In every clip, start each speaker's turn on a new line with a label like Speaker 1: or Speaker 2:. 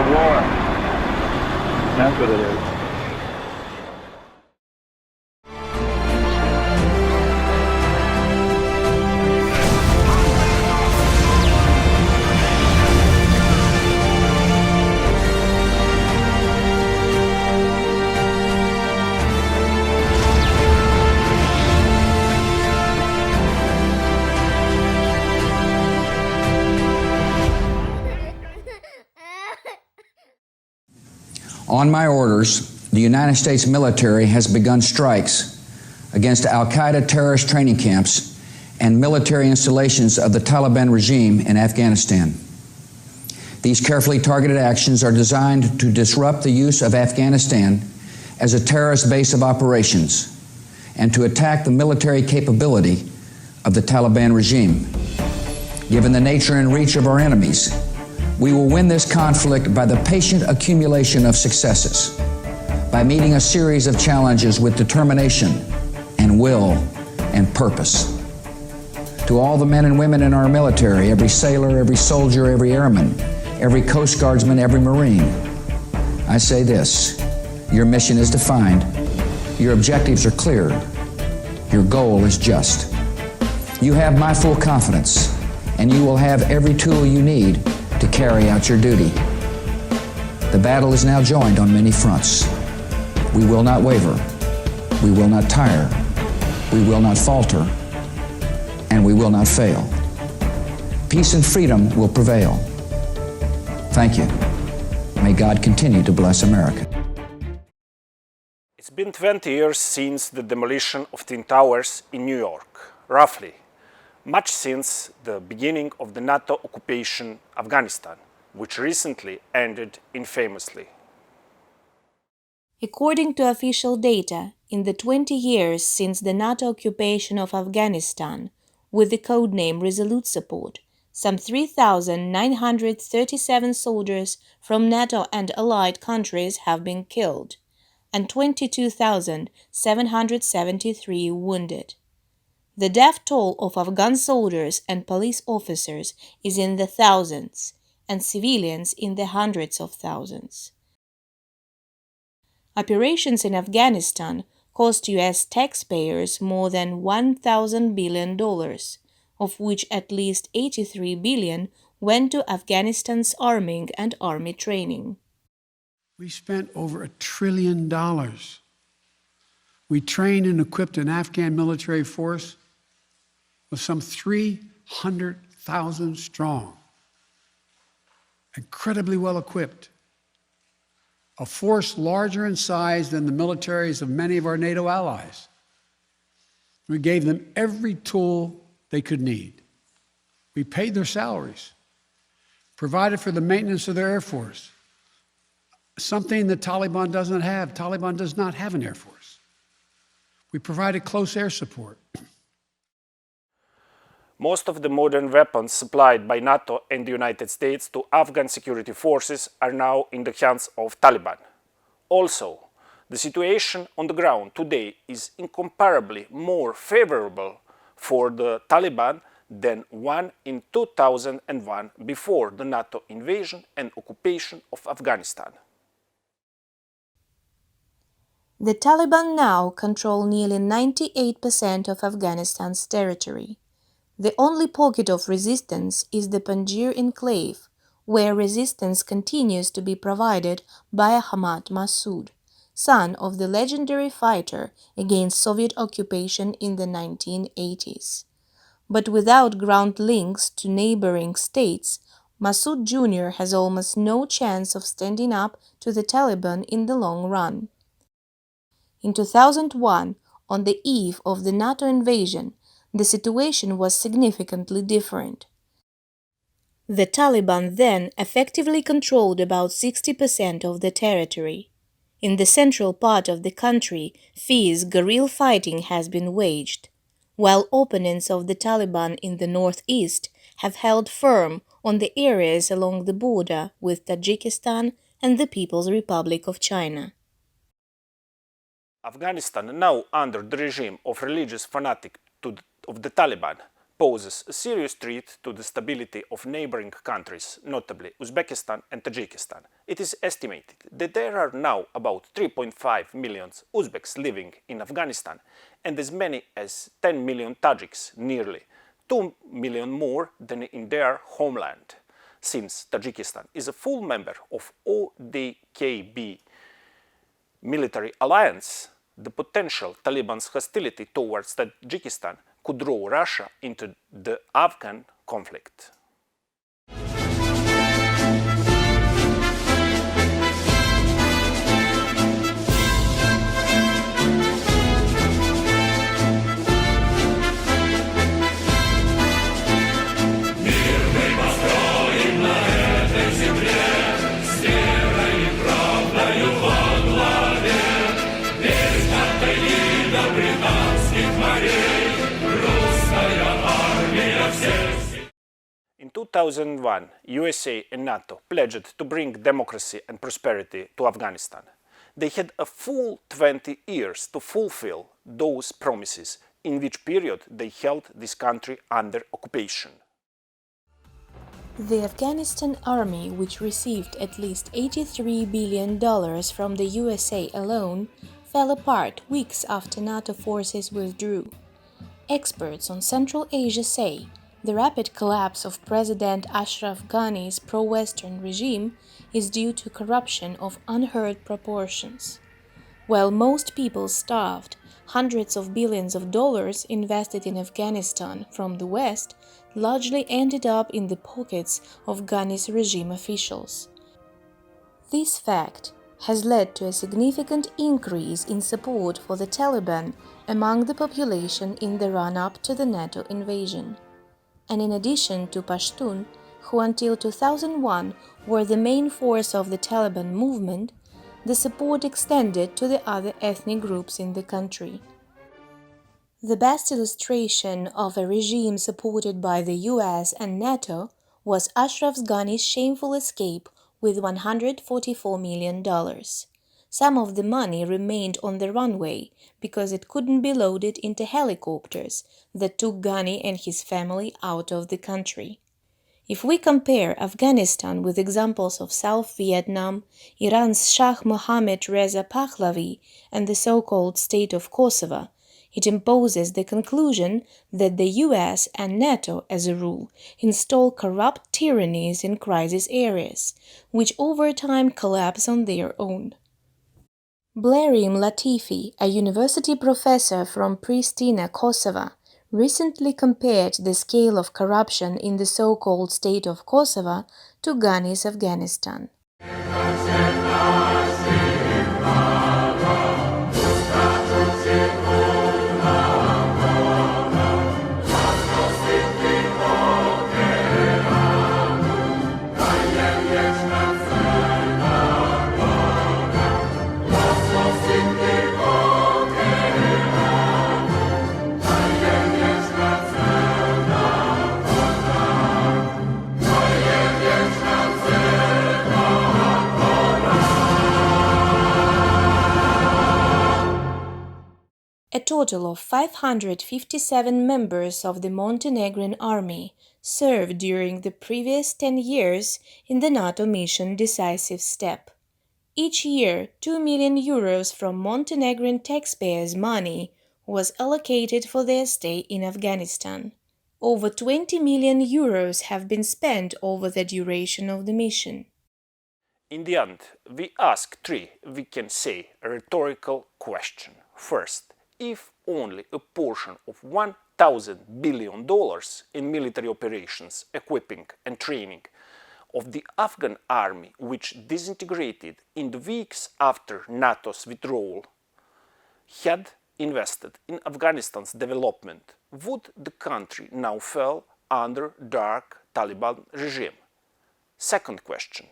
Speaker 1: war. That's what it is.
Speaker 2: On my orders, the United States military has begun strikes against al-Qaeda terrorist training camps and military installations of the Taliban regime in Afghanistan. These carefully targeted actions are designed to disrupt the use of Afghanistan as a terrorist base of operations and to attack the military capability of the Taliban regime. Given the nature and reach of our enemies, we will win this conflict by the patient accumulation of successes, by meeting a series of challenges with determination and will and purpose. To all the men and women in our military, every sailor, every soldier, every airman, every Coast Guardsman, every Marine, I say this: your mission is defined, your objectives are clear, your goal is just. You have my full confidence, and you will have every tool you need to carry out your duty. The battle is now joined on many fronts. We will not waver, we will not tire, we will not falter, and we will not fail. Peace and freedom will prevail. Thank you. May God continue to bless America.
Speaker 3: It's been 20 years since the demolition of Twin Towers in New York, roughly. Much since the beginning of the NATO occupation of Afghanistan, which recently ended infamously.
Speaker 4: According to official data, in the 20 years since the NATO occupation of Afghanistan, with the codename Resolute Support, some 3,937 soldiers from NATO and allied countries have been killed, and 22,773 wounded. The death toll of Afghan soldiers and police officers is in the thousands, and civilians in the hundreds of thousands. Operations in Afghanistan cost US taxpayers more than $1,000 billion, of which at least $83 billion went to Afghanistan's arming and army training.
Speaker 5: We spent over $1 trillion. We trained and equipped an Afghan military force with some 300,000 strong, incredibly well equipped, a force larger in size than the militaries of many of our NATO allies. We gave them every tool they could need. We paid their salaries, provided for the maintenance of their Air Force, something the Taliban doesn't have. Taliban does not have an Air Force. We provided close air support.
Speaker 3: Most of the modern weapons supplied by NATO and the United States to Afghan security forces are now in the hands of Taliban. Also, the situation on the ground today is incomparably more favorable for the Taliban than one in 2001 before the NATO invasion and occupation of Afghanistan.
Speaker 4: The Taliban now control nearly 98% of Afghanistan's territory. The only pocket of resistance is the Panjshir enclave, where resistance continues to be provided by Ahmad Massoud, son of the legendary fighter against Soviet occupation in the 1980s. But without ground links to neighboring states, Massoud Jr. has almost no chance of standing up to the Taliban in the long run. In 2001, on the eve of the NATO invasion, the situation was significantly different. The Taliban then effectively controlled about 60% of the territory. In the central part of the country, fierce guerrilla fighting has been waged, while opponents of the Taliban in the northeast have held firm on the areas along the border with Tajikistan and the People's Republic of China.
Speaker 3: Afghanistan, now under the regime of religious fanatics of the Taliban, poses a serious threat to the stability of neighboring countries, notably Uzbekistan and Tajikistan. It is estimated that there are now about 3.5 million Uzbeks living in Afghanistan and as many as 10 million Tajiks, nearly 2 million more than in their homeland. Since Tajikistan is a full member of ODKB military alliance, the potential Taliban's hostility towards Tajikistan could draw Russia into the Afghan conflict. In 2001, USA and NATO pledged to bring democracy and prosperity to Afghanistan. They had a full 20 years to fulfill those promises, in which period they held this country under occupation.
Speaker 4: The Afghanistan army, which received at least $83 billion from the USA alone, fell apart weeks after NATO forces withdrew. Experts on Central Asia say the rapid collapse of President Ashraf Ghani's pro-Western regime is due to corruption of unheard proportions. While most people starved, hundreds of billions of dollars invested in Afghanistan from the West largely ended up in the pockets of Ghani's regime officials. This fact has led to a significant increase in support for the Taliban among the population in the run-up to the NATO invasion. And in addition to Pashtun, who until 2001 were the main force of the Taliban movement, the support extended to the other ethnic groups in the country. The best illustration of a regime supported by the US and NATO was Ashraf Ghani's shameful escape with $144 million. Some of the money remained on the runway because it couldn't be loaded into helicopters that took Ghani and his family out of the country. If we compare Afghanistan with examples of South Vietnam, Iran's Shah Mohammad Reza Pahlavi, and the so-called state of Kosovo, it imposes the conclusion that the US and NATO, as a rule, install corrupt tyrannies in crisis areas, which over time collapse on their own. Blarim Latifi, a university professor from Pristina, Kosovo, recently compared the scale of corruption in the so-called state of Kosovo to Ghani's Afghanistan. A total of 557 members of the Montenegrin army served during the previous 10 years in the NATO mission Decisive Step. Each year, 2 million euros from Montenegrin taxpayers' money was allocated for their stay in Afghanistan. Over 20 million euros have been spent over the duration of the mission.
Speaker 3: In the end, we ask three, we can say, rhetorical questions. First, if only a portion of $1,000 billion in military operations, equipping and training of the Afghan army, which disintegrated in the weeks after NATO's withdrawal, had invested in Afghanistan's development, would the country now fall under dark Taliban regime? Second question.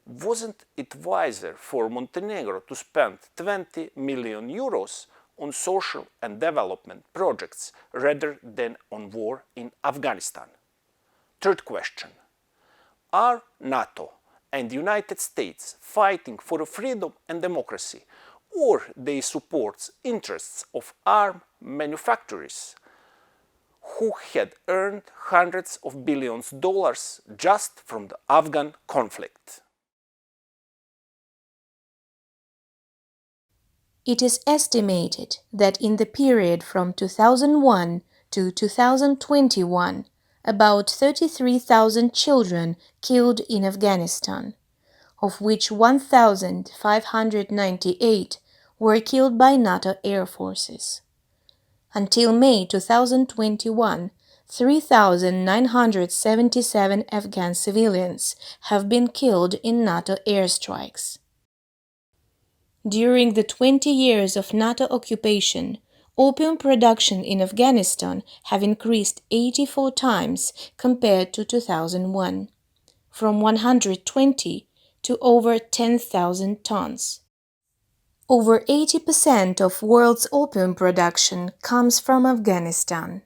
Speaker 3: Wasn't it wiser for Montenegro to spend 20 million euros on social and development projects rather than on war in Afghanistan? Third question. Are NATO and the United States fighting for freedom and democracy, or they support interests of arms manufacturers who had earned hundreds of billions of dollars just from the Afghan conflict.
Speaker 4: It is estimated that in the period from 2001 to 2021, about 33,000 children killed in Afghanistan, of which 1,598 were killed by NATO air forces. Until May 2021, 3,977 Afghan civilians have been killed in NATO airstrikes. During the 20 years of NATO occupation, opium production in Afghanistan have increased 84 times compared to 2001, from 120 to over 10,000 tons. Over 80% of world's opium production comes from Afghanistan.